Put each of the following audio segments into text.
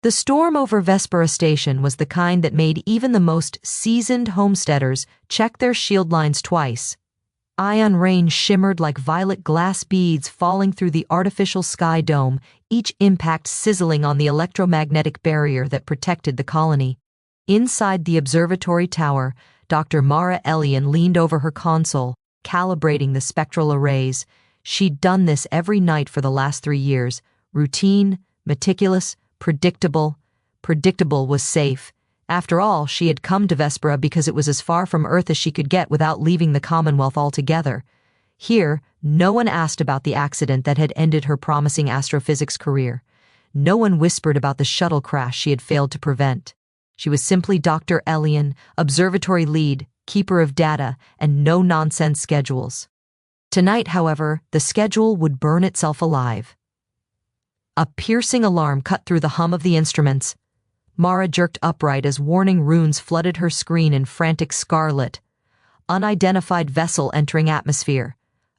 The storm over Vespera Station was the kind that made even the most seasoned homesteaders check their shield lines twice. Ion rain shimmered like violet glass beads falling through the artificial sky dome, each impact sizzling on the electromagnetic barrier that protected the colony. Inside the observatory tower, Dr. Mara Ellion leaned over her console, calibrating the spectral arrays. She'd done this every night for the last 3 years. Routine, meticulous, predictable. Predictable was safe. After all, she had come to Vespera because it was as far from Earth as she could get without leaving the Commonwealth altogether. Here, no one asked about the accident that had ended her promising astrophysics career. No one whispered about the shuttle crash she had failed to prevent. She was simply Dr. Ellion, observatory lead, keeper of data, and no-nonsense schedules. Tonight, however, the schedule would burn itself alive. A piercing alarm cut through the hum of the instruments. Mara jerked upright as warning runes flooded her screen in frantic scarlet. Unidentified vessel entering atmosphere.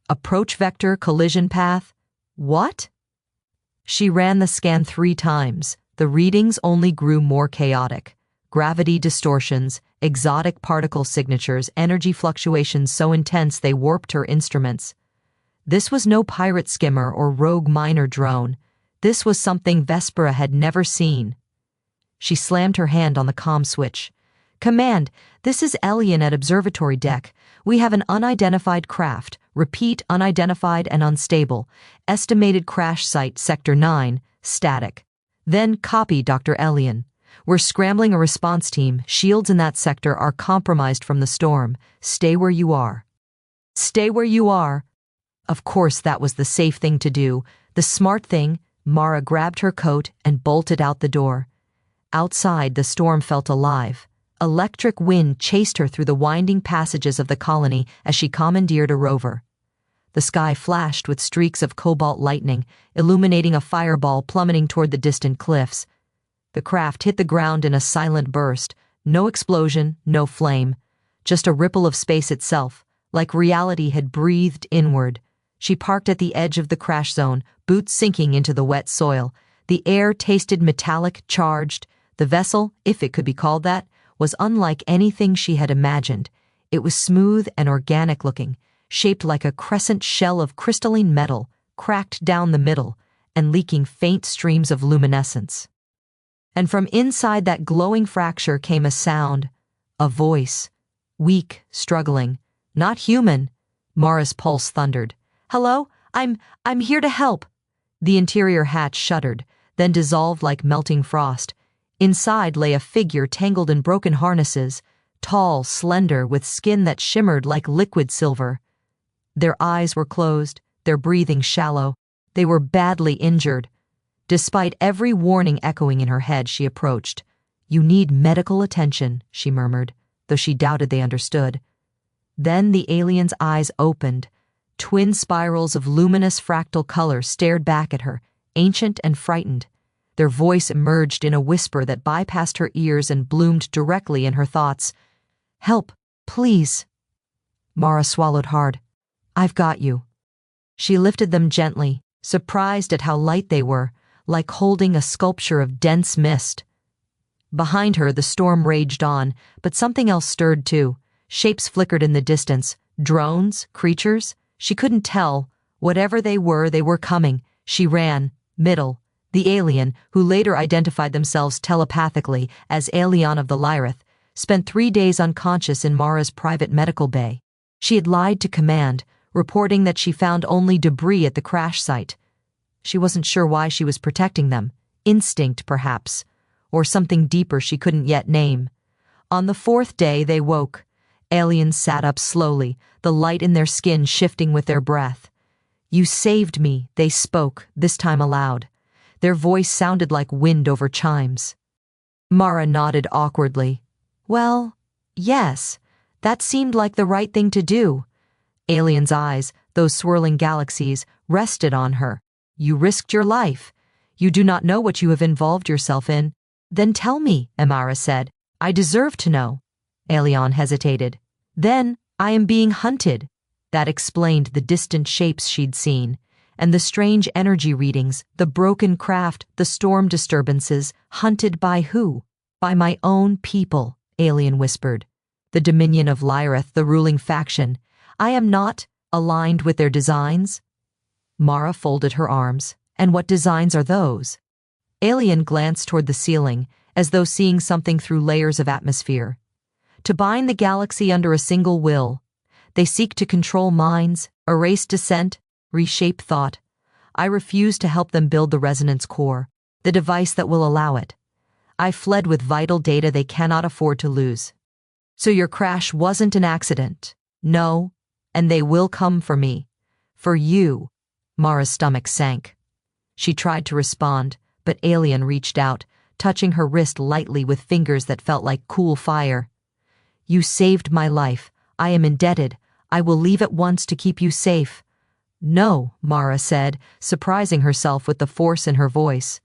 Approach vector collision path. What? She ran the scan 3 times. The readings only grew more chaotic. Gravity distortions, exotic particle signatures, energy fluctuations so intense they warped her instruments. This was no pirate skimmer or rogue miner drone. This was something Vespera had never seen. She slammed her hand on the comm switch. "Command, this is Ellion at observatory deck. We have an unidentified craft. Repeat, unidentified and unstable. Estimated crash site, Sector 9, static." "Then copy, Dr. Ellion. We're scrambling a response team. Shields in that sector are compromised from the storm. Stay where you are." Stay where you are. Of course that was the safe thing to do. The smart thing. Mara grabbed her coat and bolted out the door. Outside, the storm felt alive. Electric wind chased her through the winding passages of the colony as she commandeered a rover. The sky flashed with streaks of cobalt lightning, illuminating a fireball plummeting toward the distant cliffs. The craft hit the ground in a silent burst. No explosion, no flame. Just a ripple of space itself, like reality had breathed inward. She parked at the edge of the crash zone, boots sinking into the wet soil. The air tasted metallic, charged. The vessel, if it could be called that, was unlike anything she had imagined. It was smooth and organic-looking, shaped like a crescent shell of crystalline metal, cracked down the middle, and leaking faint streams of luminescence. And from inside that glowing fracture came a sound, a voice, weak, struggling. "Not human," Mara's pulse thundered. "Hello? I'm here to help." The interior hatch shuddered, then dissolved like melting frost. Inside lay a figure tangled in broken harnesses, tall, slender, with skin that shimmered like liquid silver. Their eyes were closed, their breathing shallow. They were badly injured. Despite every warning echoing in her head, she approached. "You need medical attention," she murmured, though she doubted they understood. Then the alien's eyes opened. Twin spirals of luminous fractal color stared back at her, ancient and frightened. Their voice emerged in a whisper that bypassed her ears and bloomed directly in her thoughts. "Help, please." Mara swallowed hard. "I've got you." She lifted them gently, surprised at how light they were, like holding a sculpture of dense mist. Behind her, the storm raged on, but something else stirred too. Shapes flickered in the distance. Drones? Creatures? She couldn't tell. Whatever they were coming. She ran. Middle. The Aelion, who later identified themselves telepathically as Aelion of the Lyrith, spent 3 days unconscious in Mara's private medical bay. She had lied to command, reporting that she found only debris at the crash site. She wasn't sure why she was protecting them. Instinct, perhaps. Or something deeper she couldn't yet name. On the 4th day, they woke. Aliens sat up slowly, the light in their skin shifting with their breath. "You saved me," they spoke, this time aloud. Their voice sounded like wind over chimes. Mara nodded awkwardly. "Well, yes, that seemed like the right thing to do." Alien's eyes, those swirling galaxies, rested on her. "You risked your life. You do not know what you have involved yourself in." "Then tell me," Amara said. "I deserve to know." Aelion hesitated. "Then I am being hunted." That explained the distant shapes she'd seen. and the strange energy readings, the broken craft, the storm disturbances, hunted by who? By my own people, Aelion whispered. The Dominion of Lyrith, the ruling faction. I am not aligned with their designs? Mara folded her arms. And what designs are those? Aelion glanced toward the ceiling, as though seeing something through layers of atmosphere. To bind the galaxy under a single will. They seek to control minds, erase dissent, reshape thought. I refuse to help them build the resonance core, the device that will allow it. I fled with vital data they cannot afford to lose. So your crash wasn't an accident. No, and they will come for me. For you. Mara's stomach sank. She tried to respond, but Aelion reached out, touching her wrist lightly with fingers that felt like cool fire. You saved my life. I am indebted. I will leave at once to keep you safe. No, Mara said, surprising herself with the force in her voice.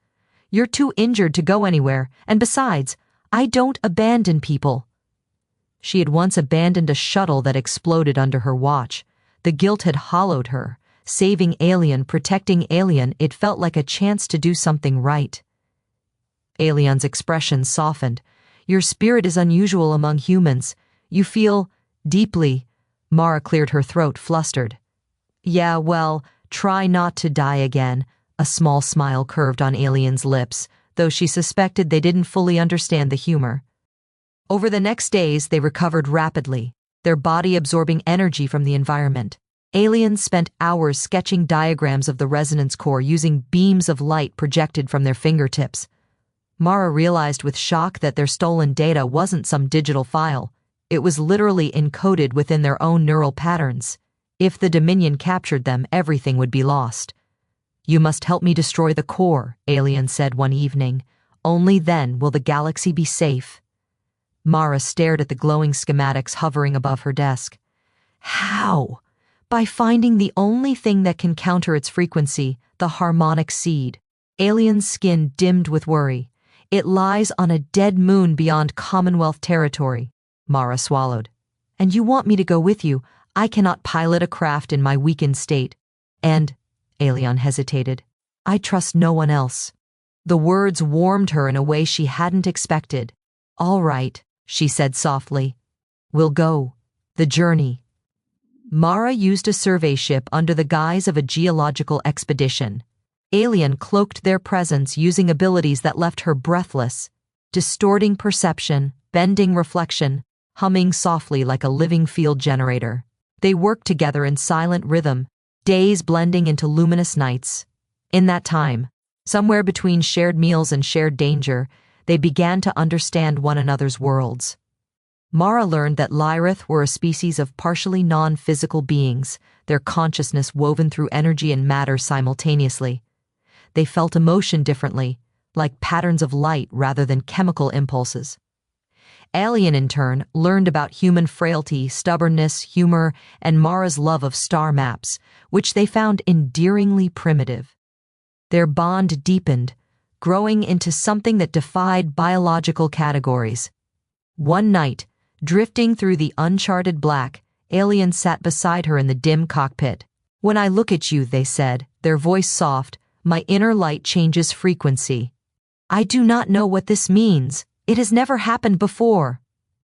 You're too injured to go anywhere, and besides, I don't abandon people. She had once abandoned a shuttle that exploded under her watch. The guilt had hollowed her. Saving Aelion, protecting Aelion, it felt like a chance to do something right. Aelion's expression softened. Your spirit is unusual among humans. You feel deeply. Mara cleared her throat, flustered. Yeah, well, try not to die again. A small smile curved on Aelion's lips, though she suspected they didn't fully understand the humor. Over the next days, they recovered rapidly, their body absorbing energy from the environment. Aelion spent hours sketching diagrams of the resonance core using beams of light projected from their fingertips. Mara realized with shock that their stolen data wasn't some digital file. It was literally encoded within their own neural patterns. If the Dominion captured them, everything would be lost. You must help me destroy the core, Aelion said one evening. Only then will the galaxy be safe. Mara stared at the glowing schematics hovering above her desk. How? By finding the only thing that can counter its frequency, the Harmonic Seed. Aelion's skin dimmed with worry. It lies on a dead moon beyond Commonwealth territory. Mara swallowed. And you want me to go with you? I cannot pilot a craft in my weakened state. And, Aelion hesitated, I trust no one else. The words warmed her in a way she hadn't expected. All right, she said softly. We'll go. The journey. Mara used a survey ship under the guise of a geological expedition. Aelion cloaked their presence using abilities that left her breathless, distorting perception, bending reflection, humming softly like a living field generator. They worked together in silent rhythm, days blending into luminous nights. In that time, somewhere between shared meals and shared danger, they began to understand one another's worlds. Mara learned that Lyrith were a species of partially non-physical beings, their consciousness woven through energy and matter simultaneously. They felt emotion differently, like patterns of light rather than chemical impulses. Aelion, in turn, learned about human frailty, stubbornness, humor, and Mara's love of star maps, which they found endearingly primitive. Their bond deepened, growing into something that defied biological categories. One night, drifting through the uncharted black, Aelion sat beside her in the dim cockpit. When I look at you, they said, their voice soft, my inner light changes frequency. I do not know what this means. It has never happened before.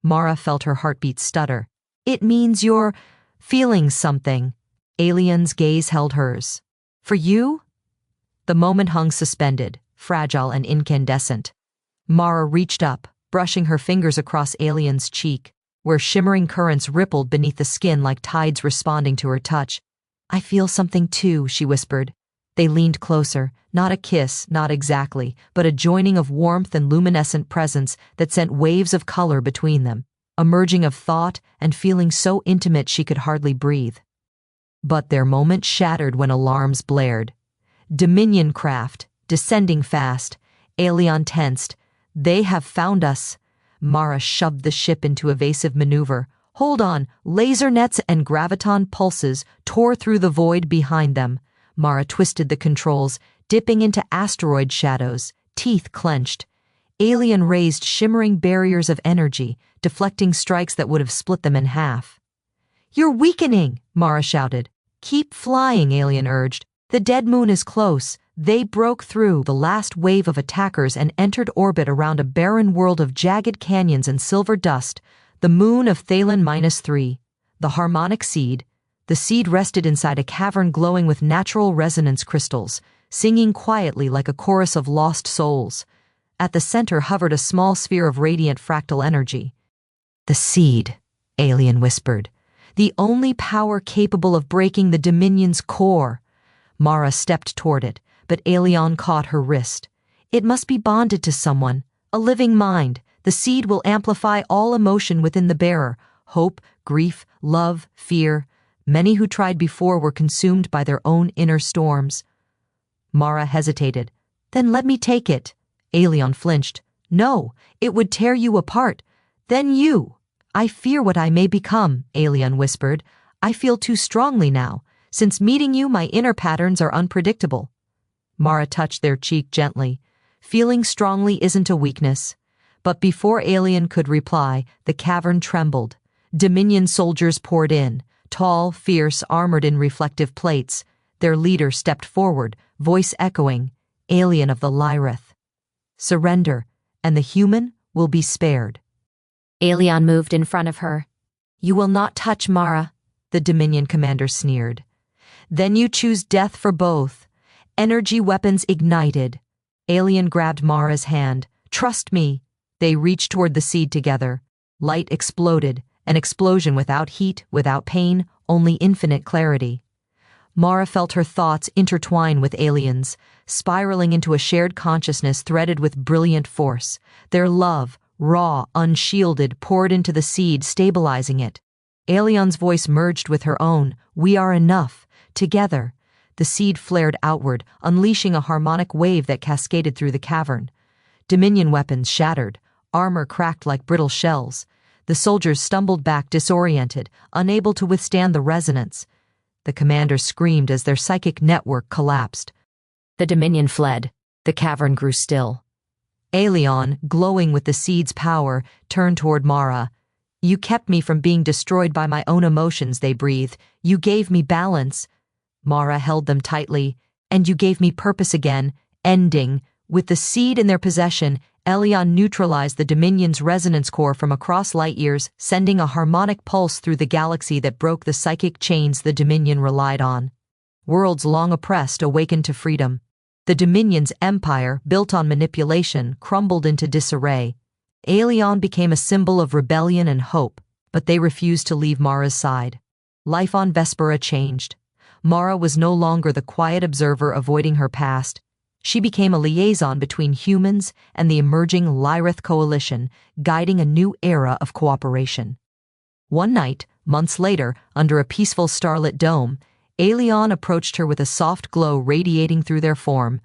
Mara felt her heartbeat stutter. It means you're feeling something. Aelion's gaze held hers. For you? The moment hung suspended, fragile and incandescent. Mara reached up, brushing her fingers across Aelion's cheek, where shimmering currents rippled beneath the skin like tides responding to her touch. I feel something too, she whispered. They leaned closer, not a kiss, not exactly, but a joining of warmth and luminescent presence that sent waves of color between them, a merging of thought and feeling so intimate she could hardly breathe. But their moment shattered when alarms blared. Dominion craft, descending fast. Aelion tensed. They have found us. Mara shoved the ship into evasive maneuver. Hold on, laser nets and graviton pulses tore through the void behind them. Mara twisted the controls, dipping into asteroid shadows, teeth clenched. Aelion raised shimmering barriers of energy, deflecting strikes that would have split them in half. You're weakening, Mara shouted. Keep flying, Aelion urged. The dead moon is close. They broke through the last wave of attackers and entered orbit around a barren world of jagged canyons and silver dust, the moon of Thalon -3, the Harmonic Seed. The seed rested inside a cavern glowing with natural resonance crystals, singing quietly like a chorus of lost souls. At the center hovered a small sphere of radiant fractal energy. "The seed," Aelion whispered. "The only power capable of breaking the Dominion's core." Mara stepped toward it, but Aelion caught her wrist. "It must be bonded to someone, a living mind. The seed will amplify all emotion within the bearer: hope, grief, love, fear. Many who tried before were consumed by their own inner storms." Mara hesitated. "Then let me take it." Aelion flinched. "No, it would tear you apart. Then you." "I fear what I may become," Aelion whispered. "I feel too strongly now. Since meeting you, my inner patterns are unpredictable." Mara touched their cheek gently. "Feeling strongly isn't a weakness." But before Aelion could reply, the cavern trembled. Dominion soldiers poured in, tall, fierce, armored in reflective plates. Their leader stepped forward, voice echoing, "Aelion of the Lyrith. Surrender, and the human will be spared." Aelion moved in front of her. "You will not touch Mara," the Dominion commander sneered. "Then you choose death for both." Energy weapons ignited. Aelion grabbed Mara's hand. "Trust me." They reached toward the seed together. Light exploded, an explosion without heat, without pain, only infinite clarity. Mara felt her thoughts intertwine with Aelion's, spiraling into a shared consciousness threaded with brilliant force. Their love, raw, unshielded, poured into the seed, stabilizing it. Aelion's voice merged with her own. "We are enough. Together." The seed flared outward, unleashing a harmonic wave that cascaded through the cavern. Dominion weapons shattered, armor cracked like brittle shells. The soldiers stumbled back disoriented, unable to withstand the resonance. The commander screamed as their psychic network collapsed. The Dominion fled. The cavern grew still. Aelion, glowing with the seed's power, turned toward Mara. "You kept me from being destroyed by my own emotions," they breathed. "You gave me balance." Mara held them tightly. "And you gave me purpose again, ending." With the seed in their possession, Ellion neutralized the Dominion's resonance core from across light years, sending a harmonic pulse through the galaxy that broke the psychic chains the Dominion relied on. Worlds long oppressed awakened to freedom. The Dominion's empire, built on manipulation, crumbled into disarray. Aelion became a symbol of rebellion and hope, but they refused to leave Mara's side. Life on Vespera changed. Mara was no longer the quiet observer avoiding her past. She became a liaison between humans and the emerging Lyrith coalition, guiding a new era of cooperation. One night, months later, under a peaceful starlit dome, Aelion approached her with a soft glow radiating through their form.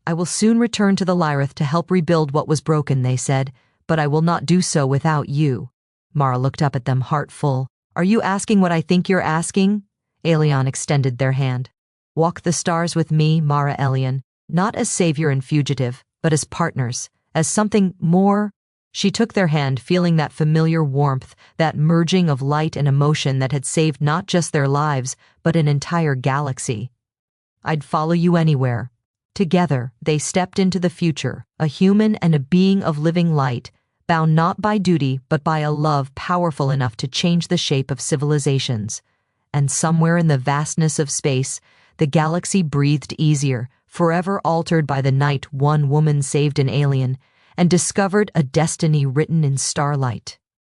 "I will soon return to the Lyrith to help rebuild what was broken," they said, "but I will not do so without you." Mara looked up at them, heart full. "Are you asking what I think you're asking?" Aelion extended their hand. "Walk the stars with me, Mara Ellion, not as savior and fugitive, but as partners, as something more." She took their hand, feeling that familiar warmth, that merging of light and emotion that had saved not just their lives, but an entire galaxy. "I'd follow you anywhere." Together, they stepped into the future, a human and a being of living light, bound not by duty but by a love powerful enough to change the shape of civilizations. And somewhere in the vastness of space, the galaxy breathed easier, forever altered by the night one woman saved an Aelion, and discovered a destiny written in starlight.